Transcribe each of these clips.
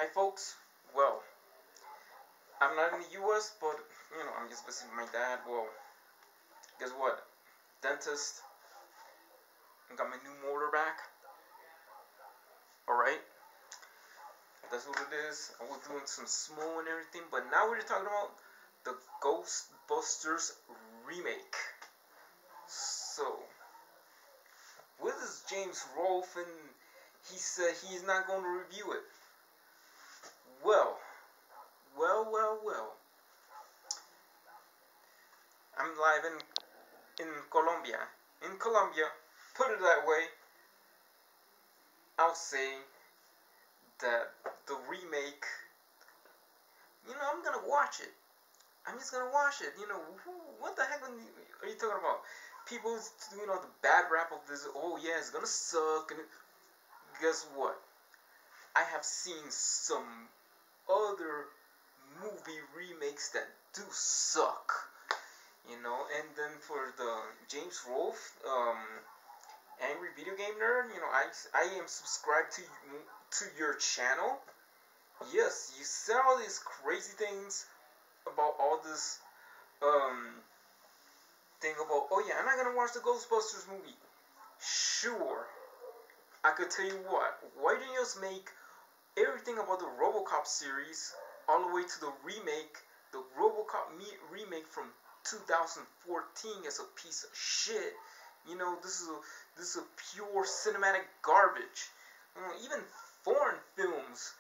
Hi folks, well, I'm not in the US, but, I'm just visiting my dad. Well, guess what? Dentist, got my new molar back. Alright, that's what it is. I was doing some small and everything, but now we're talking about the Ghostbusters remake. So, with this James Rolfe, and he said he's not going to review it. Well. I'm live in Colombia. In Colombia, put it that way, I'll say that the remake, I'm gonna watch it. I'm just gonna watch it. What the heck are you talking about? People, the bad rap of this, oh yeah, it's gonna suck. And guess what? I have seen some other movie remakes that do suck. And then for the James Rolfe, Angry Video Game Nerd, I am subscribed to your channel. Yes, you said all these crazy things about all this thing about, oh yeah, I'm not gonna watch the Ghostbusters movie. Sure, I could tell you what. Why don't you just make everything about the RoboCop series all the way to the remake, the RoboCop remake from 2014 is a piece of shit. This is a pure cinematic garbage. Even foreign films,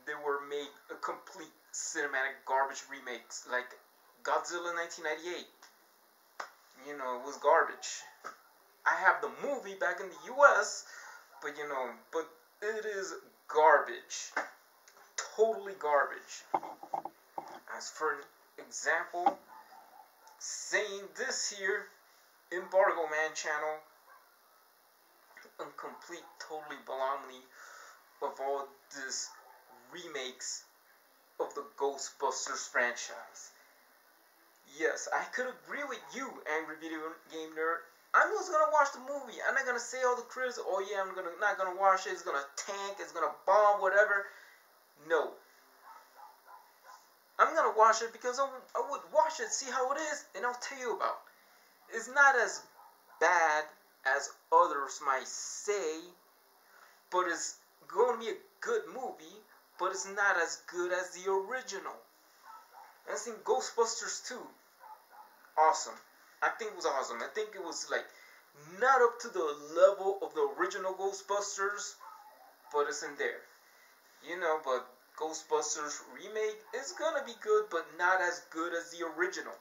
they were made a complete cinematic garbage remakes, like Godzilla 1998. It was garbage. I have the movie back in the US, but it is garbage. Totally garbage. As for an example, saying this here, Embargo Man channel, a complete, totally baloney of all this remakes of the Ghostbusters franchise. Yes, I could agree with you, Angry Video Game Nerd. I'm just gonna watch the movie. I'm not gonna say all the critics, oh yeah, not gonna watch it, it's gonna tank, it's gonna bomb, whatever. No. I'm gonna watch it because I would watch it, see how it is, and I'll tell you about it. It's not as bad as others might say, but it's going to be a good movie, but it's not as good as the original. And I think Ghostbusters 2, awesome. I think it was awesome. I think it was like not up to the level of the original Ghostbusters, but it's in there. But Ghostbusters remake is gonna be good, but not as good as the original.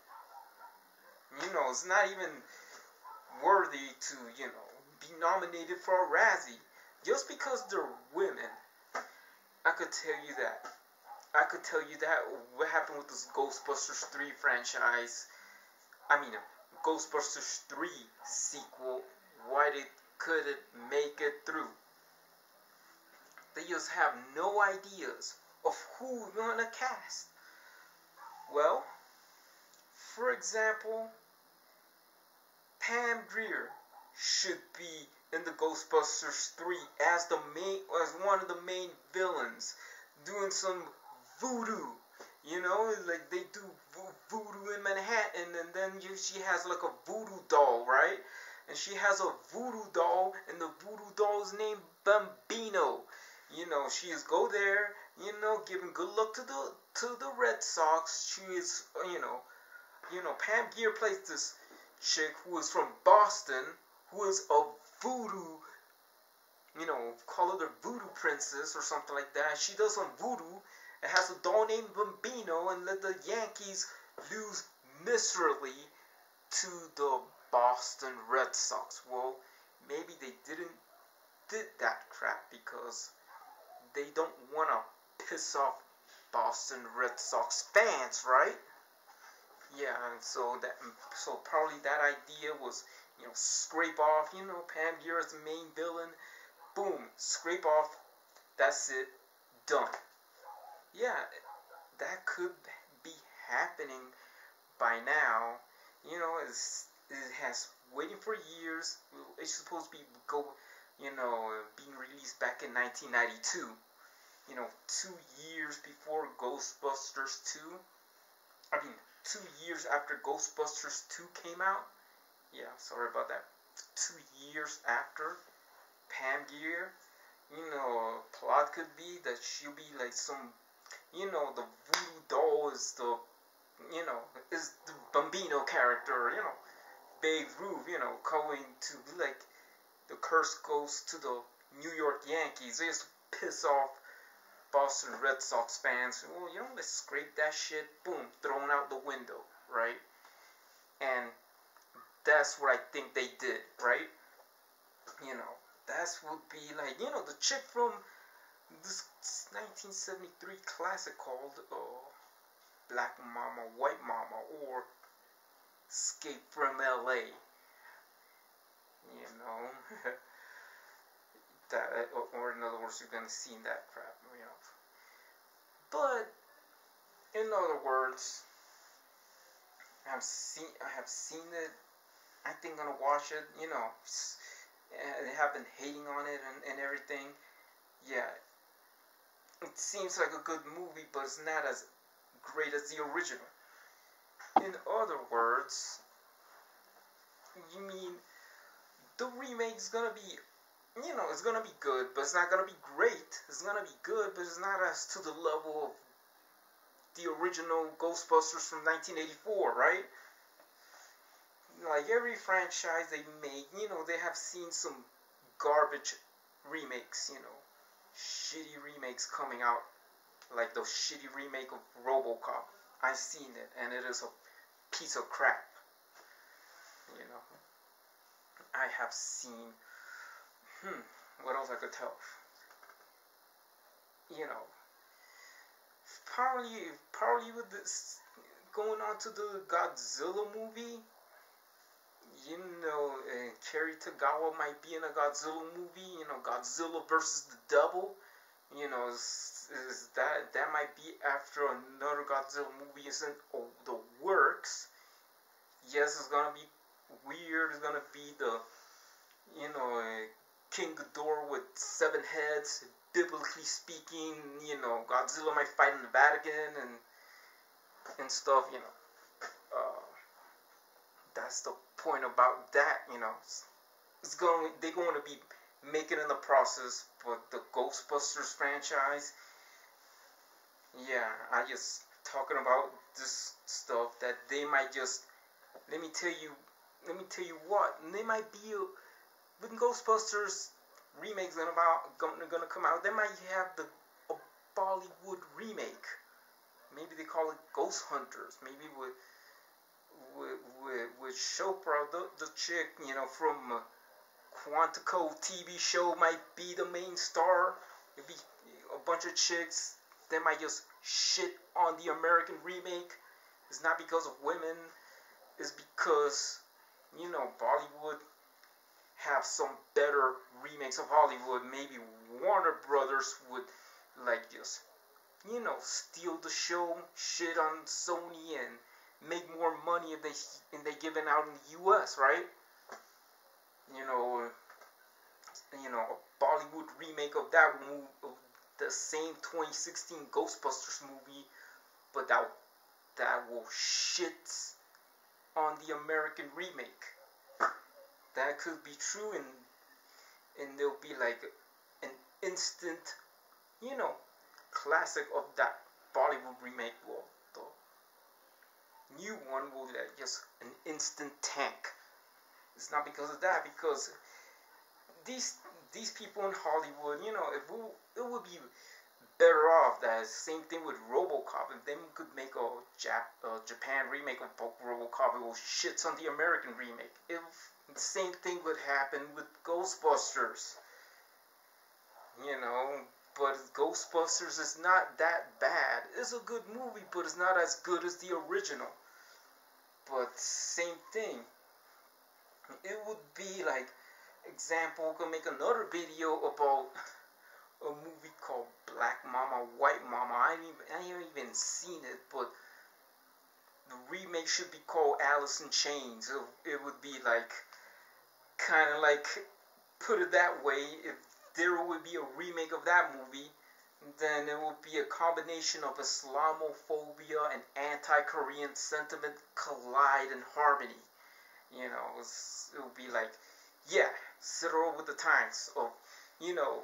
It's not even worthy to, be nominated for a Razzie. Just because they're women, I could tell you that. What happened with this Ghostbusters 3 franchise. Ghostbusters 3 sequel. Why couldn't make it through? They just have no ideas of who we're going to cast. Well, for example, Pam Grier should be in the Ghostbusters 3 as one of the main villains, doing some voodoo. Like they do voodoo in Manhattan, and then she has like a voodoo doll, right? And she has a voodoo doll, and the voodoo doll is named Bambino. She is go there, giving good luck to the Red Sox. She is, Pam Grier plays this chick who is from Boston, who is a voodoo, call her the voodoo princess or something like that. She does some voodoo and has a doll named Bambino, and let the Yankees lose miserably to the Boston Red Sox. Well, maybe they did that crap because they don't want to piss off Boston Red Sox fans, right? Yeah, and so probably that idea was, scrape off, Pam Grier is the main villain, boom, scrape off, that's it, done. Yeah, that could be happening by now. It has waiting for years. It's supposed to be being released back in 1992. 2 years before Ghostbusters 2. I mean, 2 years after Ghostbusters 2 came out. Yeah, sorry about that. 2 years after Pam Grier. Plot could be that she'll be like some, the voodoo doll is is the Bambino character, Babe Ruth, going to be like, the curse goes to the New York Yankees. They just piss off Boston Red Sox fans. Well, let's scrape that shit, boom, thrown out the window, right? And that's what I think they did, right? That's would be like, the chick from this 1973 classic called Black Mama, White Mama, or Escape from LA. That, or in other words, you're gonna see that crap, But in other words, I have seen it. I think I'm gonna watch it. They have been hating on it and everything. Yeah, it seems like a good movie, but it's not as great as the original. In other words, you mean the remake is gonna be, it's gonna be good, but it's not gonna be great. It's gonna be good, but it's not as to the level of the original Ghostbusters from 1984, right? Like every franchise they make, they have seen some garbage remakes, shitty remakes coming out, like the shitty remake of RoboCop. I've seen it, and it is a piece of crap. I have seen, what else I could tell? Probably with this going on to the Godzilla movie, Kerry Tagawa might be in a Godzilla movie, Godzilla versus the Devil, that might be after another Godzilla movie is in the works. Yes, it's gonna be weird. It's gonna be the, King Ghidorah with 7 heads, biblically speaking. Godzilla might fight in the Vatican and stuff. That's the point about that. They're going to be making in the process, but the Ghostbusters franchise. Yeah, I just talking about this stuff that they might just. Let me tell you what. They might be when Ghostbusters remake's gonna come out. They might have a Bollywood remake. Maybe they call it Ghost Hunters. Maybe with Chopra, the chick, from Quantico TV show might be the main star. It'd be a bunch of chicks. They might just shit on the American remake. It's not because of women. It's because, Bollywood have some better remakes of Hollywood. Maybe Warner Brothers would, just, steal the show, shit on Sony, and make more money if they give it out in the U.S., right? A Bollywood remake of that movie, of the same 2016 Ghostbusters movie, but that will shit on the American remake. That could be true, and there'll be like an instant, classic of that Bollywood remake. Well, the new one will just an instant tank. It's not because of that, because these people in Hollywood, it would be better off. That same thing with RoboCop. If they could make a Japan remake of RoboCop, it will shits on the American remake. The same thing would happen with Ghostbusters. But Ghostbusters is not that bad. It's a good movie, but it's not as good as the original. But same thing. It would be like, example, we could make another video about a movie called Black Mama, White Mama. I haven't even seen it, but the remake should be called Alice in Chains. It would be like, kind of like, put it that way, if there would be a remake of that movie, then it will be a combination of Islamophobia and anti-Korean sentiment collide in harmony. You know, it will be like, yeah, settle with the times of, you know,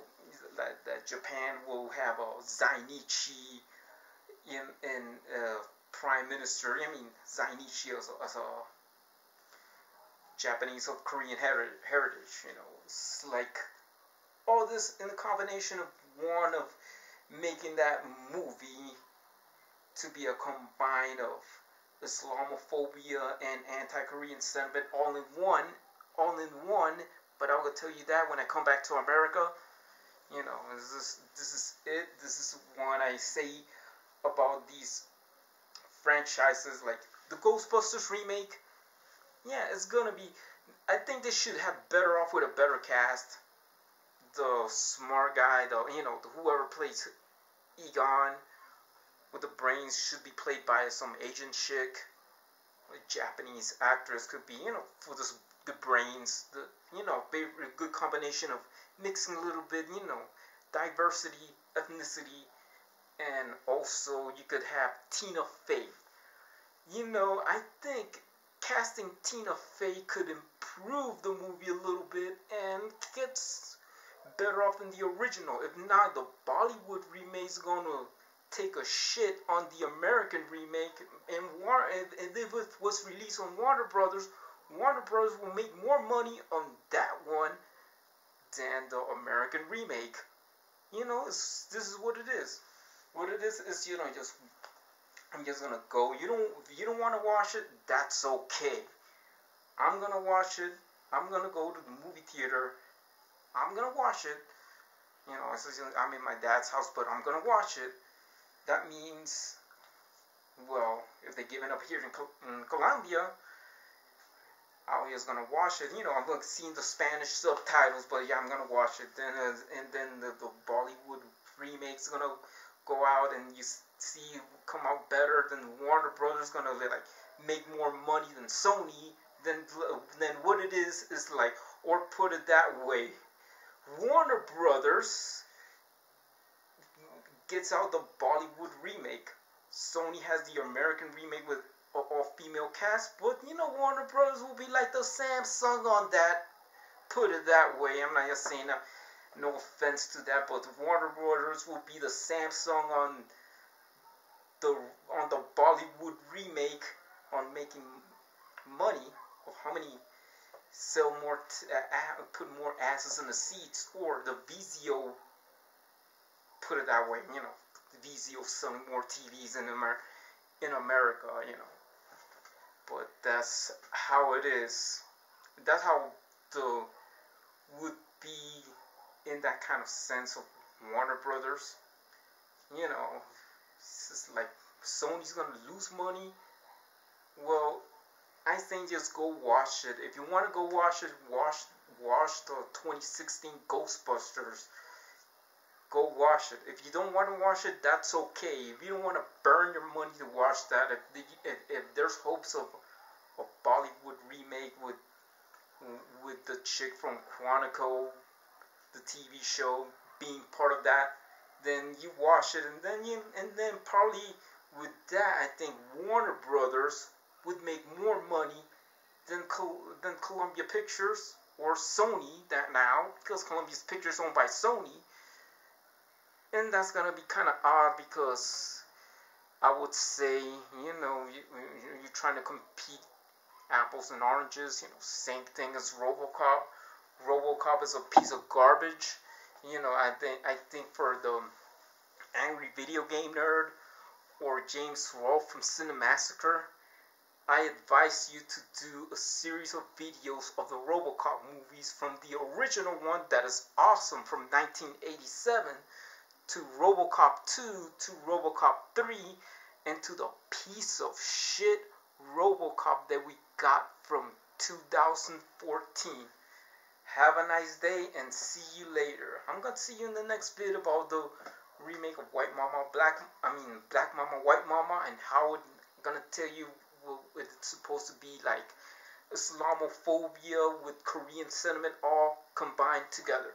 that Japan will have a Zainichi in prime minister. I mean, Zainichi as a Japanese of Korean heritage. You know, it's like all this in the combination of one of making that movie to be a combine of Islamophobia and anti-Korean sentiment all in one. But I will tell you that when I come back to America, you know, this is it. This is one I say about these franchises like the Ghostbusters remake. Yeah, it's gonna be. I think they should have better off with a better cast. The smart guy, whoever plays Egon with the brains should be played by some Asian chick. A Japanese actress could be, for the brains, a good combination of mixing a little bit, diversity, ethnicity, and also you could have Tina Fey. I think casting Tina Fey could improve the movie a little bit and gets better off than the original. If not, the Bollywood remake is gonna take a shit on the American remake, and if it was released on Warner Brothers will make more money on that one than the American remake. This is what it is. What it is I'm just gonna go. If you don't want to watch it, that's okay. I'm gonna watch it. I'm gonna go to the movie theater. I'm gonna watch it. I'm in my dad's house, but I'm gonna watch it. That means, well, if they give it up here in Colombia, I'm just gonna watch it. I'm gonna see the Spanish subtitles, but yeah, I'm gonna watch it. Then the Bollywood remake's gonna go out, and you see come out better. Then Warner Brothers gonna like make more money than Sony. Then what it is like, or put it that way, Warner Brothers gets out the Bollywood remake. Sony has the American remake with all-female cast, but Warner Brothers will be like the Samsung on that. Put it that way. I'm not just saying that. No offense to that, but Warner Brothers will be the Samsung on the Bollywood remake on making money. Of how many sell more, put more asses in the seats, or the Vizio. Put it that way, Vizio selling more TVs in America, But that's how it is. That's how the would be in that kind of sense of Warner Brothers. It's just like Sony's gonna lose money. Well, I think just go watch it. If you want to go watch it, watch the 2016 Ghostbusters. Go watch it. If you don't want to watch it, that's okay. If you don't want to burn your money to watch that, if there's hopes of a Bollywood remake with the chick from Quantico, the TV show, being part of that, then you watch it, and then probably with that, I think Warner Brothers would make more money than Columbia Pictures or Sony that now, because Columbia Pictures is owned by Sony. And that's gonna be kind of odd, because I would say, you're trying to compete apples and oranges. Same thing as RoboCop. RoboCop is a piece of garbage. I think for the angry video game nerd or James Rolfe from Cinemassacre, I advise you to do a series of videos of the RoboCop movies, from the original one that is awesome from 1987 to RoboCop 2 to RoboCop 3 and to the piece of shit RoboCop that we got from 2014. Have a nice day and see you later. I'm gonna see you in the next bit about the remake of Black Mama, White Mama, and how it's gonna tell you it's supposed to be like Islamophobia with Korean sentiment all combined together.